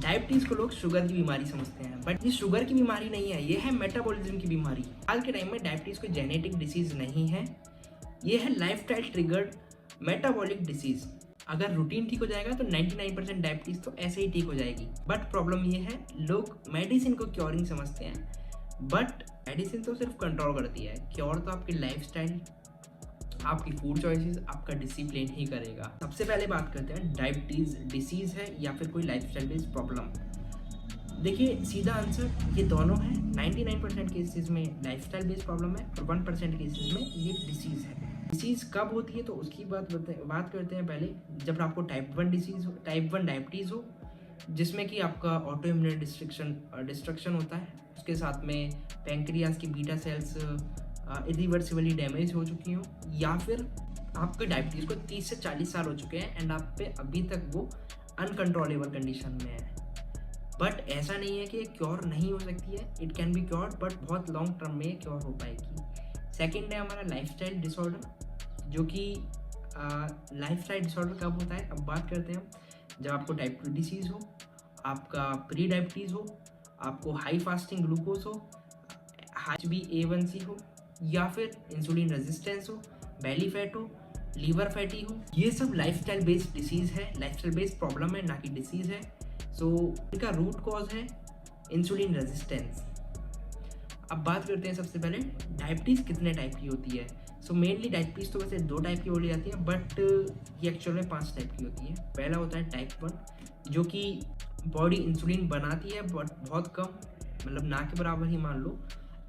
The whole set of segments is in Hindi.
डायबिटीज को लोग शुगर की बीमारी समझते हैं, बट ये शुगर की बीमारी नहीं है, ये है मेटाबॉलिज्म की बीमारी। आज के टाइम में डायबिटीज कोई जेनेटिक डिसीज नहीं है, ये है लाइफस्टाइल ट्रिगर्ड मेटाबॉलिक डिसीज। अगर रूटीन ठीक हो जाएगा तो 99% डायबिटीज तो ऐसे ही ठीक हो जाएगी। बट प्रॉब्लम ये है, लोग मेडिसिन को क्योरिंग समझते हैं, बट मेडिसिन तो सिर्फ कंट्रोल करती है, क्योर तो आपकी लाइफस्टाइल, आपकी फूड चॉइसेस, आपका डिसिप्लिन ही करेगा। सबसे पहले बात करते हैं, डायबिटीज डिसीज है या फिर कोई लाइफस्टाइल बेस्ड प्रॉब्लम। देखिए सीधा आंसर ये दोनों है। 99% केसेस में लाइफस्टाइल बेस्ड प्रॉब्लम है और 1% केसेस में ये डिसीज है। डिसीज कब होती है तो उसकी बात करते हैं पहले। जब आपको टाइप 1 डायबिटीज़ हो, जिसमें कि आपका ऑटो इम्यून डिस्ट्रक्शन होता है, उसके साथ में पैंक्रियाज की बीटा सेल्स इरिवर्सिबली डैमेज हो चुकी हो, या फिर आपके डायबिटीज़ को 30 से 40 साल हो चुके हैं एंड आप पे अभी तक वो अनकंट्रोलेबल कंडीशन में है। बट ऐसा नहीं है कि क्योर नहीं हो सकती है, it can be cured, but बहुत लॉन्ग टर्म में क्योर हो पाएगी। सेकेंड है हमारा लाइफस्टाइल डिसऑर्डर, जो कि लाइफस्टाइल डिसऑर्डर कब होता है, अब बात करते हैं। जब आपको टाइप 2 डिसीज़ हो, आपका प्री डायबिटीज़ हो, आपको हाई फास्टिंग ग्लूकोज हो, HbA1c हो, या फिर इंसुलिन रेजिस्टेंस हो, बेली फैट हो, लीवर फैटी हो, ये सब लाइफस्टाइल बेस्ड डिसीज़ है, लाइफस्टाइल बेस्ड प्रॉब्लम है, ना कि डिसीज़ है। सो इनका रूट कॉज है इंसुलिन रेजिस्टेंस। अब बात करते हैं सबसे पहले डायबिटीज़ कितने टाइप की होती है। सो मेनली डायबिटीज़ तो वैसे 2 टाइप की बोली जाती है, बट ये एक्चुअल में 5 टाइप की होती है। पहला होता है टाइप 1, जो कि बॉडी इंसुलिन बनाती है बट बहुत कम, मतलब ना के बराबर ही मान लो।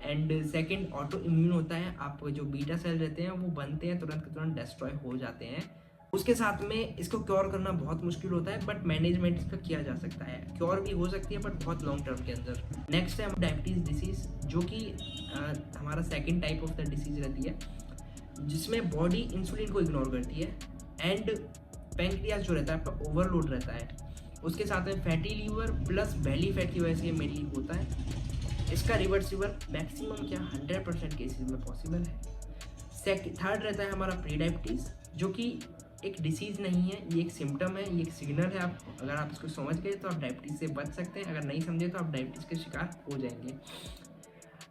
एंड सेकेंड ऑटो इम्यून होता है, आप जो बीटा सेल रहते हैं वो बनते हैं, तुरंत के तुरंत डिस्ट्रॉय हो जाते हैं। उसके साथ में इसको क्योर करना बहुत मुश्किल होता है, बट मैनेजमेंट इसका किया जा सकता है, क्योर भी हो सकती है बट बहुत लॉन्ग टर्म के अंदर। नेक्स्ट है डायबिटीज़ डिसीज़, जो कि हमारा second type of the disease रहती है, जिसमें बॉडी इंसुलिन को इग्नोर करती है एंड पैंक्रियाज जो रहता है आपका ओवरलोड रहता है। उसके साथ में fatty liver plus belly fat की वजह से ये मेनली होता है। इसका रिवर्सिबल मैक्सिमम क्या 100% केसेस में पॉसिबल है। थर्ड रहता है हमारा प्री डायबिटीज़, जो कि एक डिसीज़ नहीं है, ये एक सिम्टम है, ये एक सिग्नल है। आप अगर आप इसको समझ गए तो आप डायबिटीज़ से बच सकते हैं, अगर नहीं समझे तो आप डायबिटीज़ के शिकार हो जाएंगे।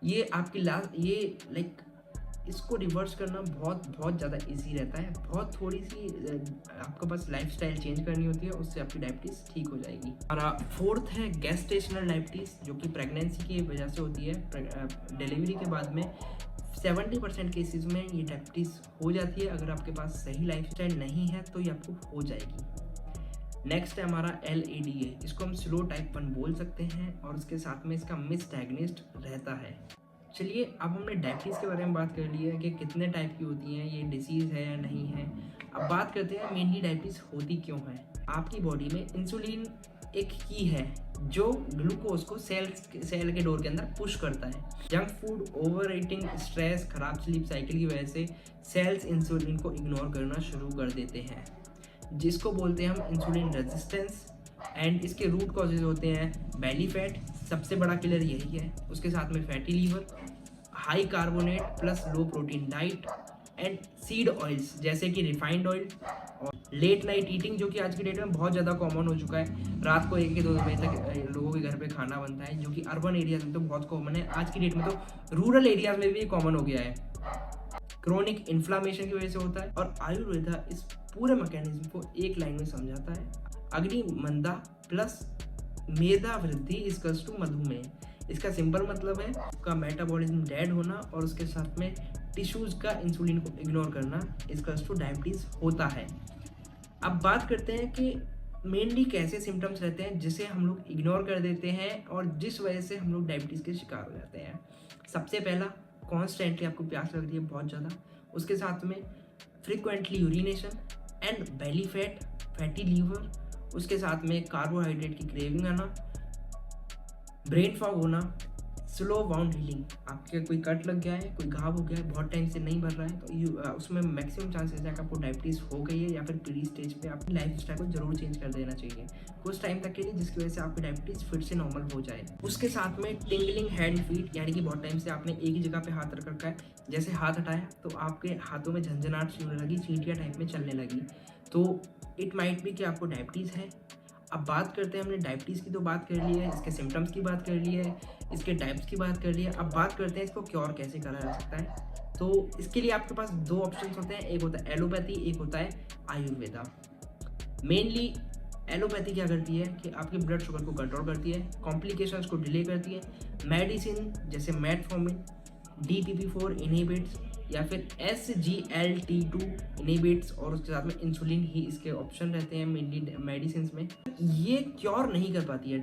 ये आपकी इसको रिवर्स करना बहुत ज़्यादा इजी रहता है। बहुत थोड़ी सी आपको बस लाइफस्टाइल चेंज करनी होती है, उससे आपकी डायबिटीज़ ठीक हो जाएगी। हमारा फोर्थ है गेस्टेशनल डायबिटीज़, जो कि प्रेगनेंसी की वजह से होती है। डिलीवरी के बाद में 70% केसेस में ये डायबिटीज़ हो जाती है। अगर आपके पास सही लाइफस्टाइल नहीं है तो ये आपको हो जाएगी। नेक्स्ट है हमारा LADA, इसको हम स्लो टाइप 1 बोल सकते हैं, और उसके साथ में इसका मिसडायग्नोस्ड रहता है। चलिए अब हमने डायबिटीज़ के बारे में बात कर ली है कि कितने टाइप की होती हैं, ये डिसीज़ है या नहीं है। अब बात करते हैं मेनली डायबिटीज़ होती क्यों है। आपकी बॉडी में इंसुलिन एक की है जो ग्लूकोज को सेल के डोर के अंदर पुश करता है। Junk food, over eating, stress, खराब स्लीप साइकिल की वजह से सेल्स इंसुलिन को इग्नोर करना शुरू कर देते हैं, जिसको बोलते हैं हम इंसुलिन रेजिस्टेंस। एंड इसके रूट कॉजेज होते हैं बेली फैट, सबसे बड़ा किलर यही है। उसके साथ में fatty liver, high carbonate plus low protein diet, and seed oils जैसे कि रिफाइंड ऑयल, और लेट नाइट ईटिंग, जो कि आज की डेट में बहुत ज़्यादा कॉमन हो चुका है। रात को 1 से 2 बजे तक लोगों के घर पे खाना बनता है, जो कि अर्बन एरियाज में तो बहुत कॉमन है। आज की डेट में तो रूरल एरियाज में भी कॉमन हो गया है। क्रोनिक इन्फ्लामेशन की वजह से होता है। और आयुर्वेदा इस पूरे मैकेनिज्म को एक लाइन में समझाता है, अग्नि मंदा प्लस मेधा वृद्धि इक्वल्स टू मधुमेह। इसका सिंपल मतलब है आपका मेटाबॉलिज्म डेड होना, और उसके साथ में टिश्यूज का इंसुलिन को इग्नोर करना इक्वल्स टू डायबिटीज़ होता है। अब बात करते हैं कि मेनली कैसे सिम्टम्स रहते हैं जिसे हम लोग इग्नोर कर देते हैं और जिस वजह से हम लोग डायबिटीज़ के शिकार हो जाते हैं। सबसे पहला, कॉन्स्टेंटली आपको प्यास लग रही है बहुत ज़्यादा, उसके साथ में frequently urination and belly fat, fatty liver, उसके साथ में कार्बोहाइड्रेट की क्रेविंग आना, ब्रेन फॉग होना, स्लो वाउंड हीलिंग। आपके कोई कट लग गया है, कोई घाव हो गया है, बहुत टाइम से नहीं भर रहा है, तो उसमें मैक्सिमम चांसेस है कि आपको डायबिटीज़ हो गई है, या फिर प्री स्टेज पे आपकी लाइफ स्टाइल को जरूर चेंज कर देना चाहिए कुछ टाइम तक के लिए, जिसकी वजह से आपकी डायबिटीज़ फिर से नॉर्मल हो जाए। उसके साथ में टिंगलिंग हैंड फीट, यानी कि बहुत टाइम से आपने एक ही जगह पे हाथ रख रखा है, जैसे हाथ हटाया तो आपके हाथों में झंझनाहट सी होने लगी, चींटियाँ टाइप में चलने लगी, तो इट माइट बी कि आपको डायबिटीज़ है। अब बात करते हैं, हमने डायबिटीज़ की तो बात कर ली है, इसके सिम्टम्स की बात कर ली है, इसके टाइप्स की बात कर ली है। अब बात करते हैं इसको क्योर कैसे करा जा सकता है। तो इसके लिए आपके पास दो ऑप्शन होते हैं, एक होता है एलोपैथी, एक होता है आयुर्वेदा। मेनली एलोपैथी क्या करती है कि आपके ब्लड शुगर को कंट्रोल करती है, कॉम्प्लिकेशंस को डिले करती है। मेडिसिन जैसे मेटफॉर्मिन, DPP-4 इनहिबिट्स या फिर SGLT2 इनहिबिट्स और उसके साथ में इंसुलिन ही इसके ऑप्शन रहते हैं मेनली मेडिसिन में। ये क्योर नहीं कर पाती है,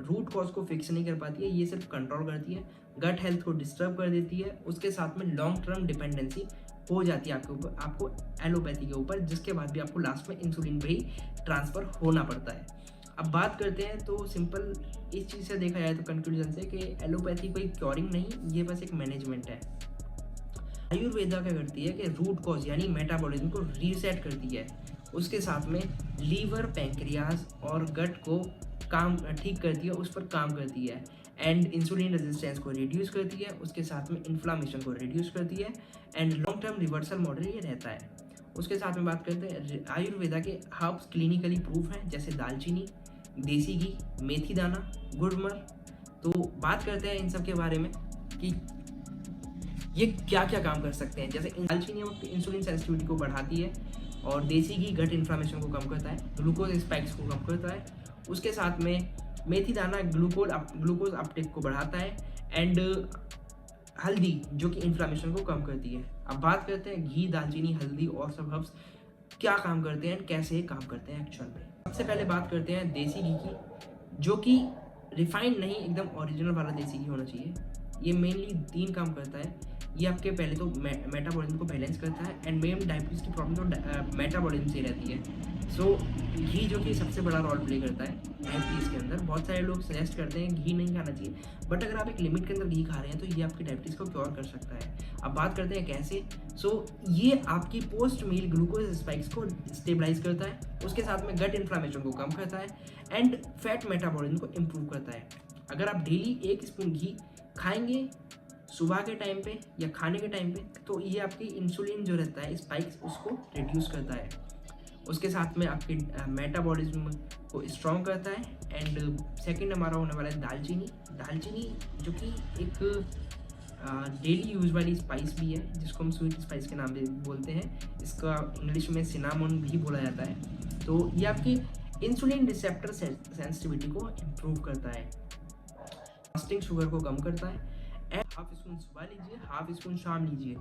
रूट कॉज को फिक्स नहीं कर पाती है, ये सिर्फ कंट्रोल करती है, गट हेल्थ को डिस्टर्ब कर देती है, उसके साथ में लॉन्ग टर्म डिपेंडेंसी हो जाती है आपके ऊपर, आपको एलोपैथी के ऊपर, जिसके बाद भी आपको लास्ट में इंसुलिन पे ही ट्रांसफ़र होना पड़ता है। अब बात करते हैं तो सिंपल इस चीज़ से देखा जाए तो कंक्लूजन से कि एलोपैथी कोई क्योरिंग नहीं, ये बस एक मैनेजमेंट है। आयुर्वेदा क्या करती है कि रूट कॉज यानी मेटाबॉलिज्म को रीसेट करती है, उसके साथ में लीवर, पैंक्रियाज और गट को काम ठीक करती है, उस पर काम करती है, एंड इंसुलिन रेजिस्टेंस को रिड्यूस करती है, उसके साथ में इन्फ्लामेशन को रिड्यूस करती है, and long term reversal model ये रहता है। उसके साथ में बात करते हैं आयुर्वेदा के हर्ब्स क्लिनिकली प्रूफ हैं, जैसे दालचीनी, देसी घी, मेथी दाना, गुड़मर। तो बात करते हैं इन सब के बारे में कि ये क्या क्या काम कर सकते हैं। जैसे दालचीनी इंसुलिन सेंसिटिविटी को बढ़ाती है और देसी घी गट इन्फ्लामेशन को कम करता है, ग्लूकोज स्पाइक्स को कम करता है। उसके साथ में मेथी दाना ग्लूकोज अपटेक को बढ़ाता है, एंड हल्दी जो कि इन्फ्लामेशन को कम करती है। अब बात करते हैं घी, दालचीनी, हल्दी और सब हर्ब्स क्या काम करते हैं, कैसे ये काम करते हैं एक्चुअल में। सबसे पहले बात करते हैं देसी घी की, जो कि रिफाइंड नहीं, एकदम ओरिजिनल वाला देसी घी होना चाहिए। ये मेनली 3 काम करता है। ये आपके पहले तो मेटाबॉलिज्म को बैलेंस करता है, एंड मेन डायबिटीज़ की प्रॉब्लम तो मेटाबॉलिज्म से रहती है। सो घी जो कि सबसे बड़ा रोल प्ले करता है डायबिटीज़ के अंदर। बहुत सारे लोग सजेस्ट करते हैं घी नहीं खाना चाहिए, बट अगर आप एक लिमिट के अंदर घी खा रहे हैं तो ये आपकी डायबिटीज़ को क्योर कर सकता है। अब बात करते हैं कैसे। ये आपकी पोस्ट मील ग्लूकोज स्पाइक्स को स्टेबलाइज करता है, उसके साथ में गट इन्फ्लामेशन को कम करता है, एंड फैट मेटाबॉलिज्म को इम्प्रूव करता है। अगर आप डेली 1 स्पून घी खाएंगे सुबह के टाइम पे या खाने के टाइम पे, तो ये आपकी इंसुलिन जो रहता है स्पाइक्स उसको रिड्यूस करता है, उसके साथ में आपके मेटाबॉलिज्म को स्ट्रॉन्ग करता है। एंड सेकंड हमारा होने वाला है दालचीनी जो कि एक डेली यूज वाली स्पाइस भी है, जिसको हम स्वीट स्पाइस के नाम से बोलते हैं, इसका इंग्लिश में सिनामोन भी बोला जाता है। तो ये आपकी इंसुलिन रिसेप्टर सेंसिटिविटी को इम्प्रूव करता है, फास्टिंग शुगर को कम करता है, एंड हाफ स्पून सुबह लीजिए, हाफ स्पून शाम लीजिए,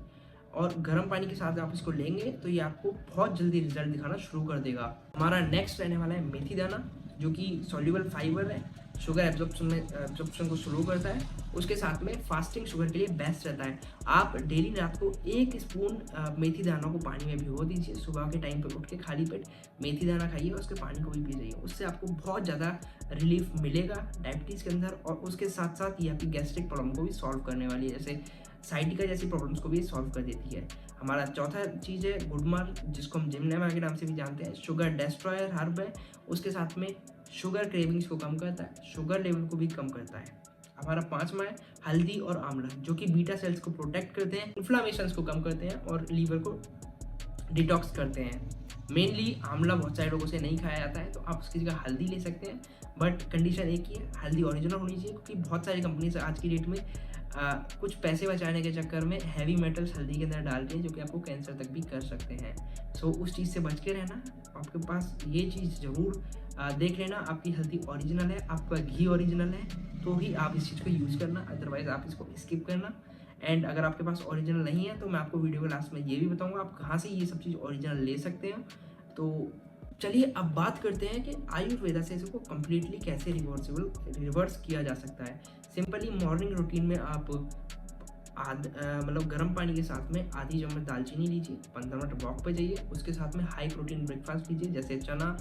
और गर्म पानी के साथ आप इसको लेंगे तो ये आपको बहुत जल्दी रिजल्ट दिखाना शुरू कर देगा। हमारा नेक्स्ट रहने वाला है मेथी दाना, जो कि सॉल्युबल फाइबर है, शुगर एब्जॉर्प्शन को स्लो करता है, उसके साथ में फास्टिंग शुगर के लिए बेस्ट रहता है। आप डेली रात को 1 स्पून मेथी दाना को पानी में भिगो दीजिए, सुबह के टाइम पर उठ के खाली पेट मेथी दाना खाइए और उसके पानी को भी पी जाइए, उससे आपको बहुत ज़्यादा रिलीफ मिलेगा डायबिटीज़ के अंदर, और उसके साथ साथ ये आपकी गैस्ट्रिक प्रॉब्लम को भी सॉल्व करने वाली है, जैसे साइटिका जैसी प्रॉब्लम्स को भी सॉल्व कर देती है। हमारा चौथा चीज़ है गुड़मर, जिसको हम जिमनेमा के नाम से भी जानते हैं, शुगर डेस्ट्रॉयर हर्ब है, उसके साथ में शुगर क्रेविंग्स को कम करता है, शुगर लेवल को भी कम करता है। हमारा 5वां है हल्दी और आंवला, जो कि बीटा सेल्स को प्रोटेक्ट करते हैं, इन्फ्लामेशंस को कम करते हैं और लीवर को डिटॉक्स करते हैं। मेनली आंवला बहुत सारे लोगों से नहीं खाया जाता है, तो आप उसकी जगह हल्दी ले सकते हैं, बट कंडीशन एक ही है, हल्दी ओरिजिनल होनी चाहिए, क्योंकि बहुत सारी कंपनीज आज की डेट में कुछ पैसे बचाने के चक्कर में हैवी मेटल्स हल्दी के अंदर डालते हैं, जो कि आपको कैंसर तक भी कर सकते हैं। सो उस चीज़ से बच के रहना, आपके पास ये चीज़ ज़रूर देख लेना, आपकी हल्दी ओरिजिनल है, आपका घी ओरिजिनल है, तो ही आप इस चीज़ को यूज़ करना, अदरवाइज़ आप इसको स्किप करना। एंड अगर आपके पास ओरिजिनल नहीं है तो मैं आपको वीडियो के लास्ट में ये भी बताऊंगा आप कहाँ से ये सब चीज़ ओरिजिनल ले सकते हैं। तो चलिए अब बात करते हैं कि आयुर्वेदा से इसको कम्प्लीटली कैसे रिवर्स किया जा सकता है। सिंपली मॉर्निंग रूटीन में आप गर्म पानी के साथ में आधी चम्मच दालचीनी लीजिए, 15 मिनट वॉक पे जाइए, उसके साथ में हाई प्रोटीन ब्रेकफास्ट लीजिए, जैसे चना,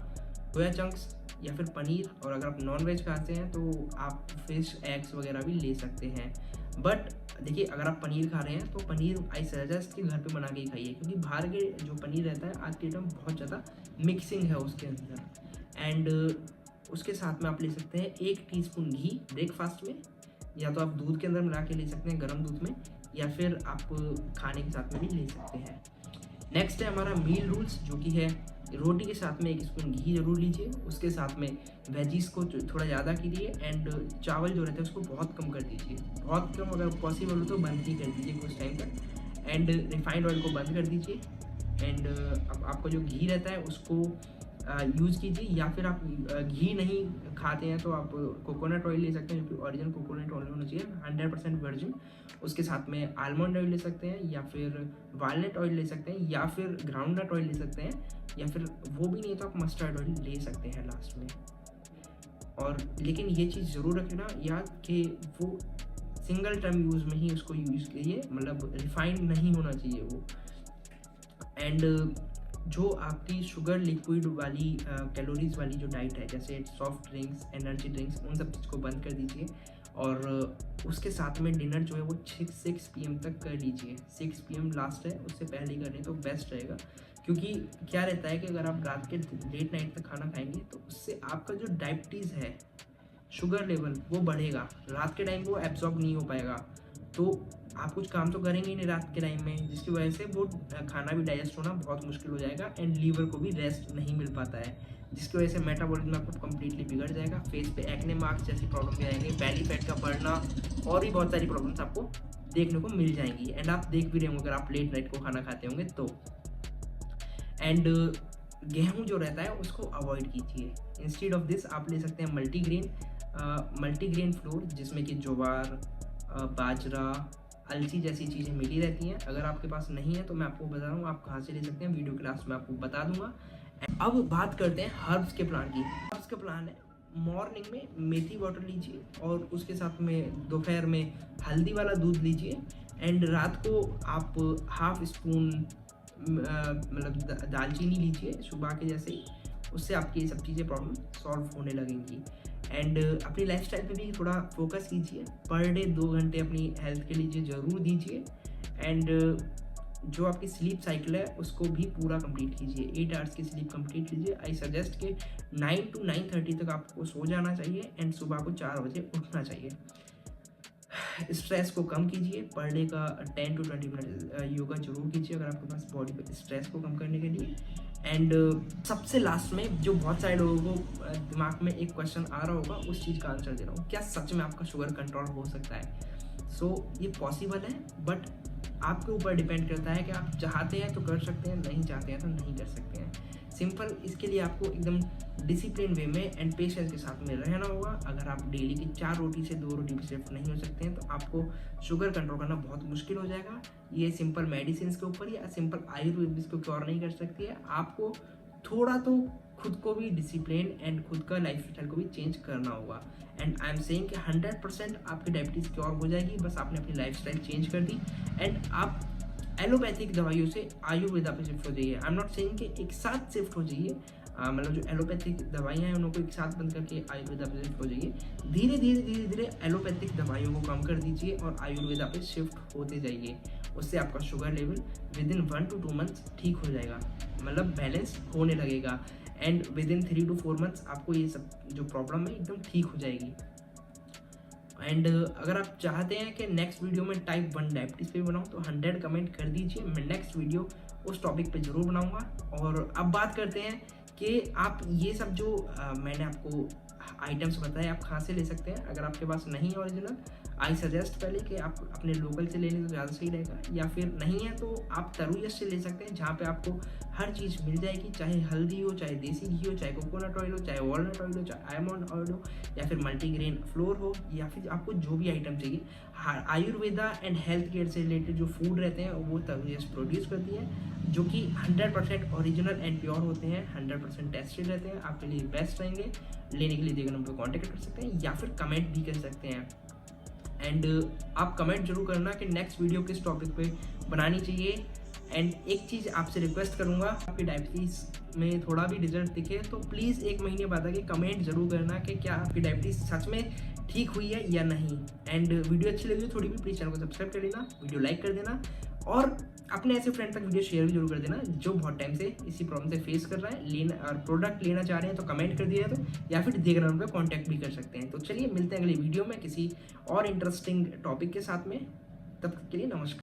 सोया चंक्स या फिर पनीर, और अगर आप नॉन वेज खाते हैं तो आप फिश, एग्स वगैरह भी ले सकते हैं। बट देखिए, अगर आप पनीर खा रहे हैं तो पनीर आई सजेस्ट कि घर पे बना के ही खाइए, क्योंकि बाहर के जो पनीर रहता है आज के टाइम बहुत ज़्यादा मिक्सिंग है उसके अंदर। एंड उसके साथ में आप ले सकते हैं 1 टीस्पून घी ब्रेकफास्ट में, या तो आप दूध के अंदर मिला के ले सकते हैं गर्म दूध में, या फिर आप खाने के साथ में भी ले सकते हैं। नेक्स्ट है हमारा मील रूल्स, जो कि है रोटी के साथ में 1 स्पून घी जरूर लीजिए, उसके साथ में वेजीज को थोड़ा ज़्यादा कीजिए एंड चावल जो रहता है उसको बहुत कम कर दीजिए, बहुत कम, अगर पॉसिबल हो तो बंद ही कर दीजिए कुछ टाइम तक। एंड रिफाइंड ऑयल को बंद कर दीजिए एंड अब आपका जो घी रहता है उसको यूज़ कीजिए, या फिर आप घी नहीं खाते हैं तो आप कोकोनट ऑयल ले सकते हैं, जो कि ओरिजिनल कोकोनट ऑयल होना चाहिए, 100% वर्जिन। उसके साथ में आलमंड ऑयल ले सकते हैं, या फिर वालनट ऑयल ले सकते हैं, या फिर ग्राउंडनट ऑयल ले सकते हैं, या फिर वो भी नहीं तो आप मस्टर्ड ऑयल ले सकते हैं लास्ट में। और लेकिन ये चीज़ ज़रूर रखना याद कि वो सिंगल टर्म यूज़ में ही उसको यूज़ कीजिए, मतलब रिफाइंड नहीं होना चाहिए वो। एंड जो आपकी शुगर लिक्विड वाली कैलोरीज वाली जो डाइट है, जैसे सॉफ्ट ड्रिंक्स, एनर्जी ड्रिंक्स, उन सब चीज़ को बंद कर दीजिए। और उसके साथ में डिनर जो है वो 6 PM तक कर लीजिए। 6 PM लास्ट है, उससे पहले ही करें तो बेस्ट रहेगा, क्योंकि क्या रहता है कि अगर आप रात के लेट नाइट तक खाना खाएंगे तो उससे आपका जो डायबिटीज़ है, शुगर लेवल, वो बढ़ेगा। रात के टाइम वो एब्जॉर्ब नहीं हो पाएगा, तो आप कुछ काम तो करेंगे ही नहीं रात के टाइम में, जिसकी वजह से वो खाना भी डाइजेस्ट होना बहुत मुश्किल हो जाएगा एंड लीवर को भी रेस्ट नहीं मिल पाता है, जिसकी वजह से मेटाबॉलिज्म आपको कम्प्लीटली बिगड़ जाएगा। फेस पे एक्ने मार्क्स जैसी प्रॉब्लम भी आएंगे, बेली फैट का बढ़ना और भी बहुत सारी प्रॉब्लम्स आपको देखने को मिल जाएंगी। एंड आप देख भी रहे होंगे अगर आप लेट नाइट को खाना खाते होंगे तो। एंड गेहूँ जो रहता है उसको अवॉइड कीजिए। इंस्टेड ऑफ दिस आप ले सकते हैं मल्टीग्रेन फ्लोर, जिसमें कि ज्वार, बाजरा, अलसी जैसी चीज़ें मिली रहती हैं। अगर आपके पास नहीं है तो मैं आपको बता रहा हूँ आप कहाँ से ले सकते हैं, वीडियो क्लास में आपको बता दूंगा। अब बात करते हैं हर्ब्स के प्लान की। हर्ब्स का प्लान है, मॉर्निंग में मेथी वाटर लीजिए और उसके साथ में दोपहर में हल्दी वाला दूध लीजिए एंड रात को आप हाफ स्पून मतलब दालचीनी लीजिए सुबह के जैसे ही, उससे आपकी ये सब चीज़ें प्रॉब्लम सॉल्व होने लगेंगी। एंड अपनी लाइफस्टाइल पे भी थोड़ा फोकस कीजिए, पर डे 2 घंटे अपनी हेल्थ के लिए ज़रूर दीजिए। एंड जो आपकी स्लीप साइकिल है उसको भी पूरा कंप्लीट कीजिए, 8 आवर्स की स्लीप कंप्लीट कीजिए। आई सजेस्ट कि 9 to 9:30 तक आपको सो जाना चाहिए एंड सुबह को 4 बजे उठना चाहिए। स्ट्रेस को कम कीजिए, पर डे का 10 to 20 मिनट योगा जरूर कीजिए अगर आपके पास बॉडी पे स्ट्रेस को कम करने के लिए। एंड सबसे लास्ट में जो बहुत सारे लोगों को दिमाग में एक क्वेश्चन आ रहा होगा, उस चीज़ का आंसर दे रहा हूँ, क्या सच में आपका शुगर कंट्रोल हो सकता है? सो ये पॉसिबल है, बट आपके ऊपर डिपेंड करता है कि आप चाहते हैं तो कर सकते हैं, नहीं चाहते हैं तो नहीं कर सकते हैं। सिंपल, इसके लिए आपको एकदम डिसिप्लिन वे में एंड पेशेंस के साथ में रहना होगा। अगर आप डेली की 4 रोटी से 2 रोटी पे शिफ्ट नहीं हो सकते हैं तो आपको शुगर कंट्रोल करना बहुत मुश्किल हो जाएगा। ये सिंपल मेडिसिन के ऊपर या सिंपल आयुर्वेद इसको क्योर नहीं कर सकती है। आपको थोड़ा तो खुद को भी डिसिप्लिन एंड खुद का लाइफ स्टाइल को भी चेंज करना होगा। एंड आई एम सेइंग कि 100% आपकी डायबिटीज़ क्योर हो जाएगी, बस आपने अपनी लाइफ स्टाइल चेंज कर दी एंड आप एलोपैथिक दवाइयों से आयुर्वेदा पे शिफ्ट हो जाइए। आई एम नॉट सेइंग कि एक साथ शिफ्ट हो जाइए, मतलब जो एलोपैथिक दवाइयाँ हैं उनको एक साथ बंद करके आयुर्वेदा पे शिफ्ट हो जाइए। धीरे धीरे एलोपैथिक दवाइयों को कम कर दीजिए और आयुर्वेदा पे शिफ्ट होते जाइए। उससे आपका sugar level with in 1 to 2 months ठीक हो जाएगा, मतलब बैलेंस होने लगेगा। And with in 3 to 4 months आपको ये सब जो प्रॉब्लम है एकदम ठीक हो जाएगी। एंड अगर आप चाहते हैं कि नेक्स्ट वीडियो में टाइप 1 डायबिटीज़ पे बनाऊँ तो 100 कमेंट कर दीजिए, मैं नेक्स्ट वीडियो उस टॉपिक पे ज़रूर बनाऊँगा। और अब बात करते हैं कि आप ये सब जो मैंने आपको आइटम्स बताए आप कहाँ से ले सकते हैं। अगर आपके पास नहीं है ओरिजिनल, आई सजेस्ट पहले कि आप अपने लोकल से ले लें तो ज़्यादा सही रहेगा, या फिर नहीं है तो आप तरुयश से ले सकते हैं, जहाँ पे आपको हर चीज़ मिल जाएगी, चाहे हल्दी हो, चाहे देसी घी हो, चाहे कोकोनट ऑयल हो, चाहे वॉलनट ऑयल हो, चाहे आलमंड ऑयल हो, या फिर मल्टीग्रेन फ्लोर हो, या फिर आपको जो भी आइटम चाहिए। आयुर्वेदा एंड हेल्थ केयर से रिलेटेड जो फूड रहते हैं वो तरुयश प्रोड्यूस करती है, जो कि 100% ओरिजिनल एंड प्योर होते हैं, 100% टेस्टेड रहते हैं, आपके लिए बेस्ट रहेंगे। लेने के लिए दिए गए नंबर पर कॉन्टैक्ट कर सकते हैं या फिर कमेंट भी कर सकते हैं। एंड आप कमेंट जरूर करना कि नेक्स्ट वीडियो किस टॉपिक पे बनानी चाहिए। एंड एक चीज़ आपसे रिक्वेस्ट करूँगा, आपकी डायबिटीज़ में थोड़ा भी रिजल्ट दिखे तो प्लीज़ 1 महीने बाद आके कमेंट जरूर करना कि क्या आपकी डायबिटीज़ सच में ठीक हुई है या नहीं। एंड वीडियो अच्छी लगी थोड़ी भी प्लीज़ चैनल को सब्सक्राइब कर लेना, वीडियो लाइक कर देना और अपने ऐसे फ्रेंड तक वीडियो शेयर भी जरूर कर देना जो बहुत टाइम से इसी प्रॉब्लम से फेस कर रहा है, लेना और प्रोडक्ट लेना चाह रहे हैं तो कमेंट कर दिया तो, या फिर दिए गए नंबर पर कॉन्टैक्ट भी कर सकते हैं। तो चलिए मिलते हैं अगली वीडियो में किसी और इंटरेस्टिंग टॉपिक के साथ में, तब तक के लिए नमस्कार।